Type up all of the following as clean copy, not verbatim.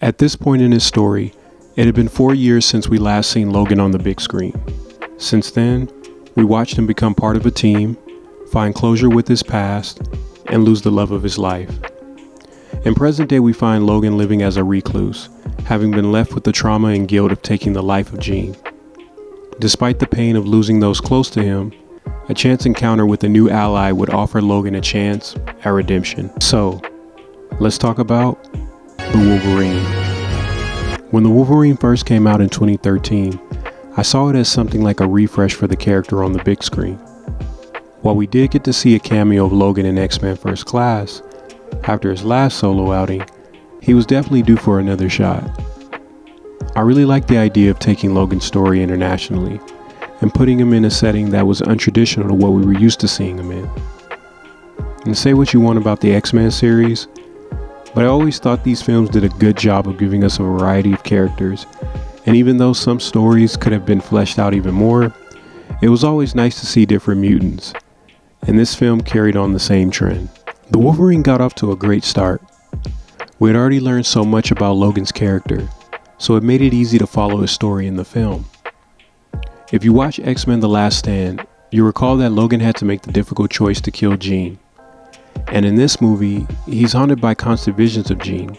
At this point in his story, it had been 4 years since we last seen Logan on the big screen. Since then, we watched him become part of a team, find closure with his past, and lose the love of his life. In present day, we find Logan living as a recluse, having been left with the trauma and guilt of taking the life of Jean. Despite the pain of losing those close to him, a chance encounter with a new ally would offer Logan a chance at redemption. So, let's talk about the Wolverine. When the Wolverine first came out in 2013, I saw it as something like a refresh for the character on the big screen. While we did get to see a cameo of Logan in X-Men First Class, after his last solo outing, he was definitely due for another shot. I really liked the idea of taking Logan's story internationally and putting him in a setting that was untraditional to what we were used to seeing him in. And say what you want about the X-Men series, but I always thought these films did a good job of giving us a variety of characters, and even though some stories could have been fleshed out even more, it was always nice to see different mutants, and this film carried on the same trend. The Wolverine got off to a great start. We had already learned so much about Logan's character, so it made it easy to follow his story in the film. If you watch X-Men The Last Stand, you recall that Logan had to make the difficult choice to kill Jean. And in this movie, he's haunted by constant visions of Jean.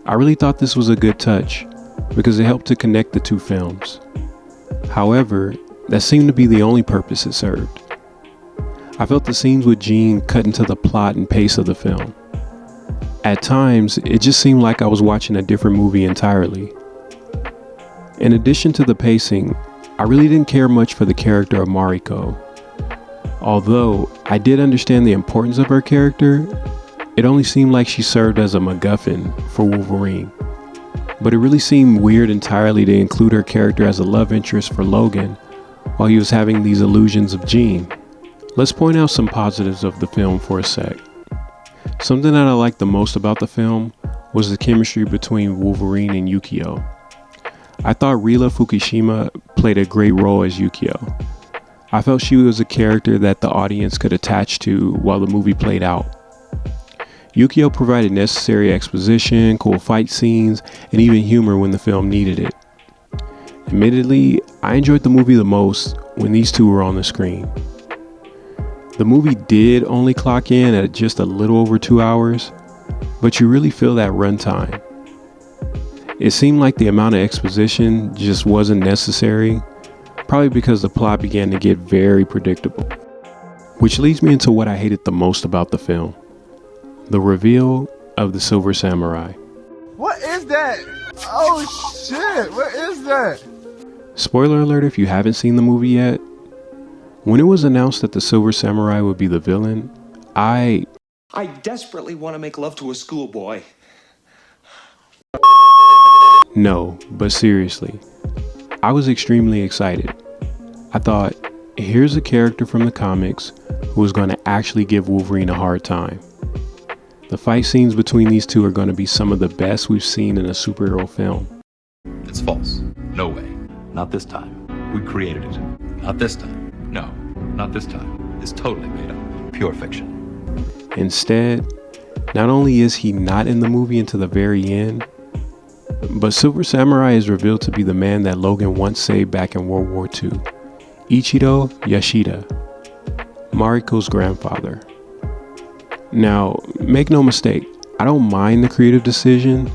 I really thought this was a good touch, because it helped to connect the two films. However, that seemed to be the only purpose it served. I felt the scenes with Jean cut into the plot and pace of the film. At times, it just seemed like I was watching a different movie entirely. In addition to the pacing, I really didn't care much for the character of Mariko. Although I did understand the importance of her character, it only seemed like she served as a MacGuffin for Wolverine. But it really seemed weird entirely to include her character as a love interest for Logan while he was having these illusions of Jean. Let's point out some positives of the film for a sec. Something that I liked the most about the film was the chemistry between Wolverine and Yukio. I thought Rila Fukushima played a great role as Yukio. I felt she was a character that the audience could attach to while the movie played out. Yukio provided necessary exposition, cool fight scenes, and even humor when the film needed it. Admittedly, I enjoyed the movie the most when these two were on the screen. The movie did only clock in at just a little over 2 hours, but you really feel that runtime. It seemed like the amount of exposition just wasn't necessary, probably because the plot began to get very predictable. Which leads me into what I hated the most about the film: the reveal of the Silver Samurai. What is that? Oh shit, what is that? Spoiler alert if you haven't seen the movie yet. When it was announced that the Silver Samurai would be the villain, I desperately want to make love to a schoolboy. No, but seriously, I was extremely excited. I thought, here's a character from the comics who is going to actually give Wolverine a hard time. The fight scenes between these two are going to be some of the best we've seen in a superhero film. It's false. No way. Not this time. We created it. Not this time. No, not this time. It's totally made up. Pure fiction. Instead, not only is he not in the movie until the very end, but Silver Samurai is revealed to be the man that Logan once saved back in World War II, Ichiro Yashida, Mariko's grandfather. Now, make no mistake, I don't mind the creative decision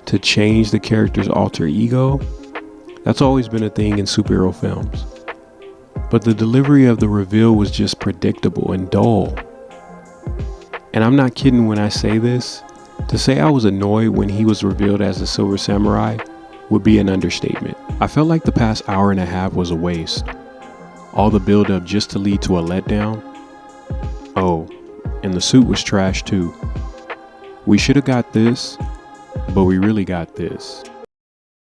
to change the character's alter ego. That's always been a thing in superhero films. But the delivery of the reveal was just predictable and dull. And I'm not kidding when I say this. To say I was annoyed when he was revealed as the Silver Samurai would be an understatement. I felt like the past hour and a half was a waste. All the build up just to lead to a letdown. Oh, and the suit was trash too. We should have got this, but we really got this.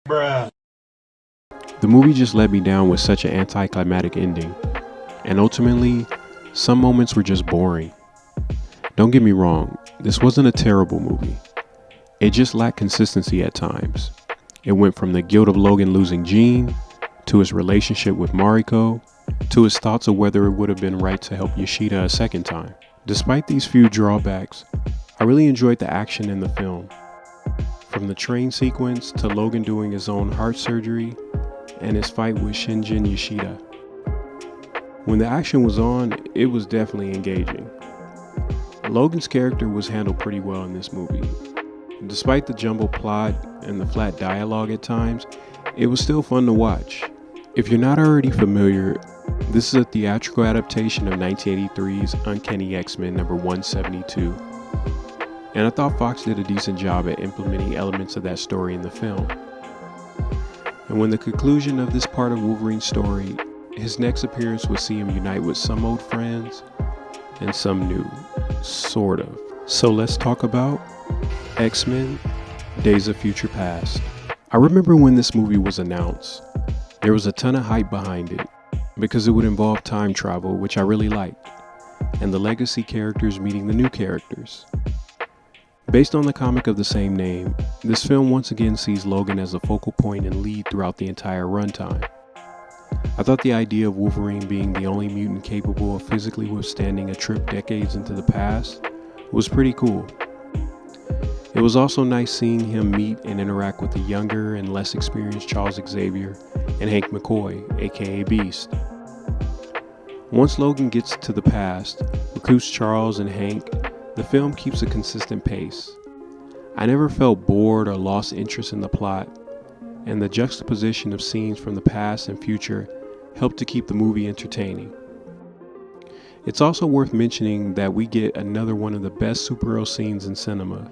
Bruh. The movie just let me down with such an anticlimactic ending, and ultimately, some moments were just boring. Don't get me wrong, this wasn't a terrible movie. It just lacked consistency at times. It went from the guilt of Logan losing Jean, to his relationship with Mariko, to his thoughts of whether it would have been right to help Yashida a second time. Despite these few drawbacks, I really enjoyed the action in the film. from the train sequence to Logan doing his own heart surgery and his fight with Shinjin Yoshida. When the action was on, it was definitely engaging. Logan's character was handled pretty well in this movie. Despite the jumbled plot and the flat dialogue at times, it was still fun to watch. If you're not already familiar, this is a theatrical adaptation of 1983's Uncanny X-Men number 172. And I thought Fox did a decent job at implementing elements of that story in the film. And when the conclusion of this part of Wolverine's story, his next appearance would see him unite with some old friends and some new, sort of. So let's talk about X-Men: Days of Future Past. I remember when this movie was announced, there was a ton of hype behind it because it would involve time travel, which I really liked, and the legacy characters meeting the new characters. Based on the comic of the same name, this film once again sees Logan as a focal point and lead throughout the entire runtime. I thought the idea of Wolverine being the only mutant capable of physically withstanding a trip decades into the past was pretty cool. It was also nice seeing him meet and interact with the younger and less experienced Charles Xavier and Hank McCoy, aka Beast. Once Logan gets to the past, recruits Charles and Hank, the film keeps a consistent pace. I never felt bored or lost interest in the plot, and the juxtaposition of scenes from the past and future helped to keep the movie entertaining. It's also worth mentioning that we get another one of the best superhero scenes in cinema.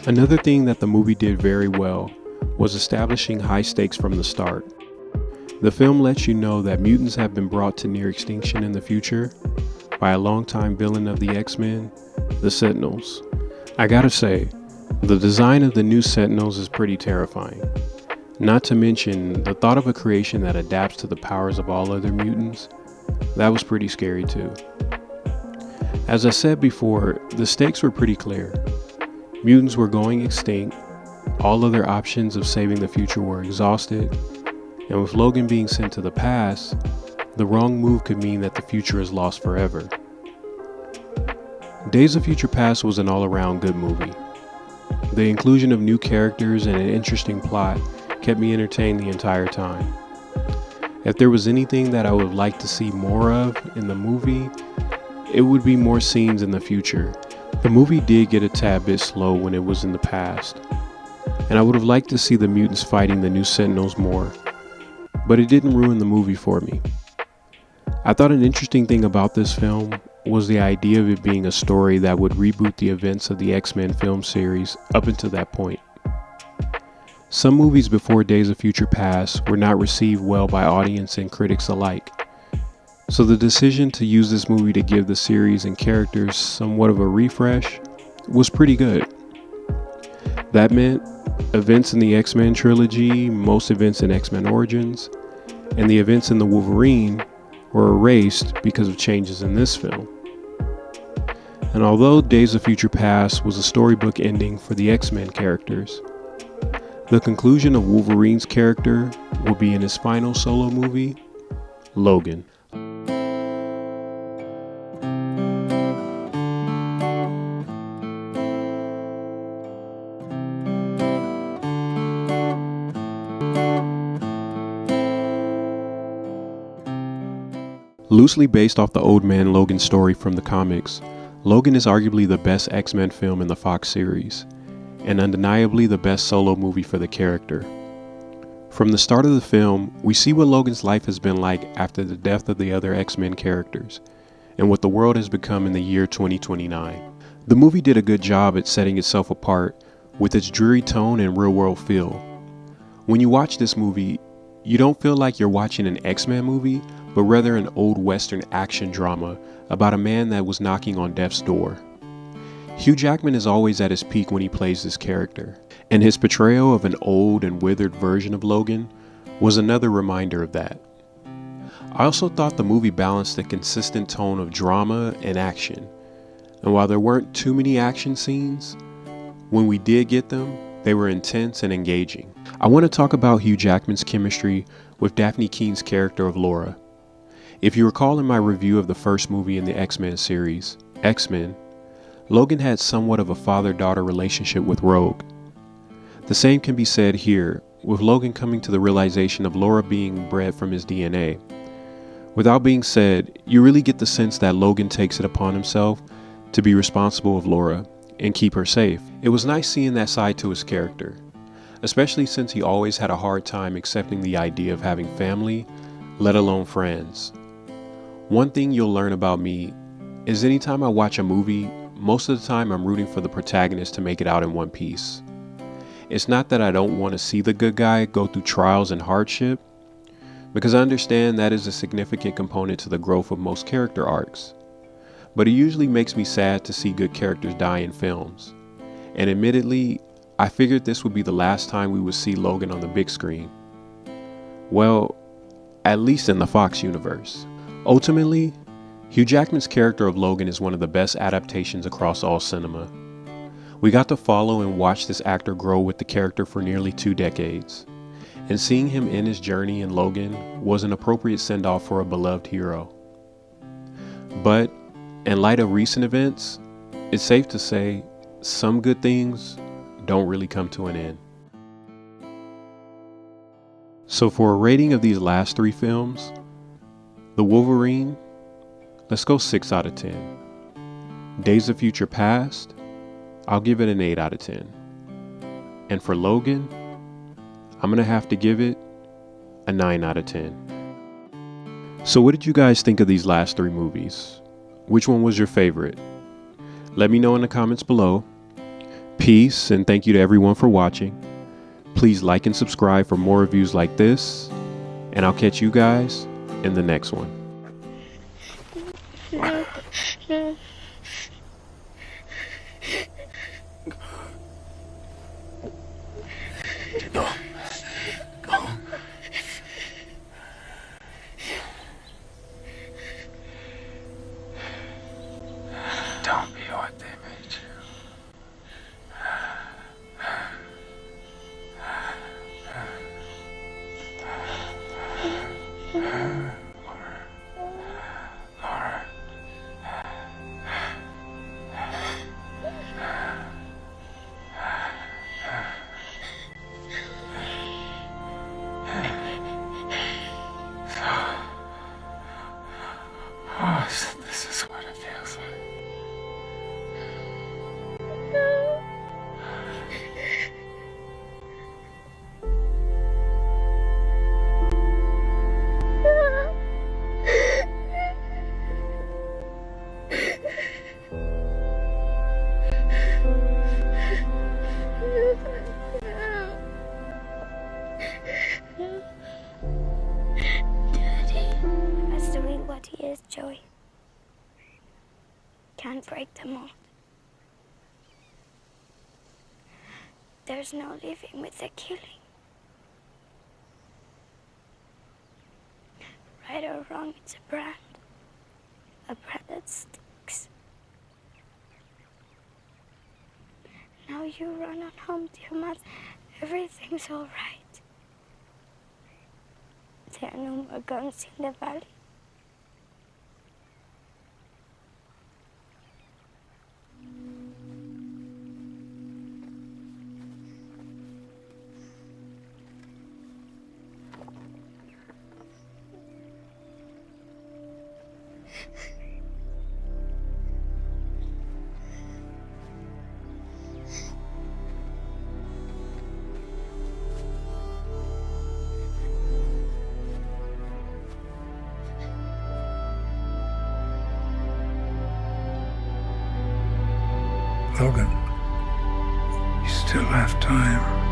Another thing that the movie did very well was establishing high stakes from the start. The film lets you know that mutants have been brought to near extinction in the future by a longtime villain of the X-Men, the Sentinels. I gotta say, the design of the new Sentinels is pretty terrifying. Not to mention, the thought of a creation that adapts to the powers of all other mutants, that was pretty scary too. As I said before, the stakes were pretty clear. Mutants were going extinct, all other options of saving the future were exhausted, and with Logan being sent to the past, the wrong move could mean that the future is lost forever. Days of Future Past was an all-around good movie. The inclusion of new characters and an interesting plot kept me entertained the entire time. If there was anything that I would like to see more of in the movie, it would be more scenes in the future. The movie did get a tad bit slow when it was in the past, and I would have liked to see the mutants fighting the new Sentinels more, but it didn't ruin the movie for me. I thought an interesting thing about this film was the idea of it being a story that would reboot the events of the X-Men film series up until that point. Some movies before Days of Future Past were not received well by audience and critics alike. So the decision to use this movie to give the series and characters somewhat of a refresh was pretty good. That meant events in the X-Men trilogy, most events in X-Men Origins, and the events in the Wolverine were erased because of changes in this film. And although Days of Future Past was a storybook ending for the X-Men characters, the conclusion of Wolverine's character will be in his final solo movie, Logan. Loosely based off the old man Logan story from the comics, Logan is arguably the best X-Men film in the Fox series, and undeniably the best solo movie for the character. From the start of the film, we see what Logan's life has been like after the death of the other X-Men characters, and what the world has become in the year 2029. The movie did a good job at setting itself apart with its dreary tone and real-world feel. When you watch this movie, you don't feel like you're watching an X-Men movie, but rather an old Western action drama about a man that was knocking on death's door. Hugh Jackman is always at his peak when he plays this character, and his portrayal of an old and withered version of Logan was another reminder of that. I also thought the movie balanced a consistent tone of drama and action, and while there weren't too many action scenes, when we did get them, they were intense and engaging. I want to talk about Hugh Jackman's chemistry with Daphne Keene's character of Laura. If you recall in my review of the first movie in the X-Men series, X-Men, Logan had somewhat of a father-daughter relationship with Rogue. The same can be said here, with Logan coming to the realization of Laura being bred from his DNA. Without being said, you really get the sense that Logan takes it upon himself to be responsible of Laura and keep her safe. It was nice seeing that side to his character, especially since he always had a hard time accepting the idea of having family, let alone friends. One thing you'll learn about me is anytime I watch a movie, most of the time I'm rooting for the protagonist to make it out in one piece. It's not that I don't want to see the good guy go through trials and hardship, because I understand that is a significant component to the growth of most character arcs. But it usually makes me sad to see good characters die in films. And admittedly, I figured this would be the last time we would see Logan on the big screen. Well, at least in the Fox universe. Ultimately, Hugh Jackman's character of Logan is one of the best adaptations across all cinema. We got to follow and watch this actor grow with the character for nearly 2 decades, and seeing him end his journey in Logan was an appropriate send-off for a beloved hero. But, in light of recent events, it's safe to say some good things don't really come to an end. So for a rating of these last 3 films, The Wolverine, let's go 6 out of 10. Days of Future Past, I'll give it an 8 out of 10. And for Logan, I'm gonna have to give it a 9 out of 10. So what did you guys think of these last 3 movies? Which one was your favorite? Let me know in the comments below. Peace and thank you to everyone for watching. Please like and subscribe for more reviews like this, and I'll catch you guys in the next one. No. No. Don't be what they made you. Laura. Oh, so this is what it feels like. That's the real what he is, Joey. Can't break the mold. There's no living with the killing. Right or wrong, it's a brand that sticks. Now you run on home to your mother. Everything's all right. There are no more guns in the valley. Logan, you still have time.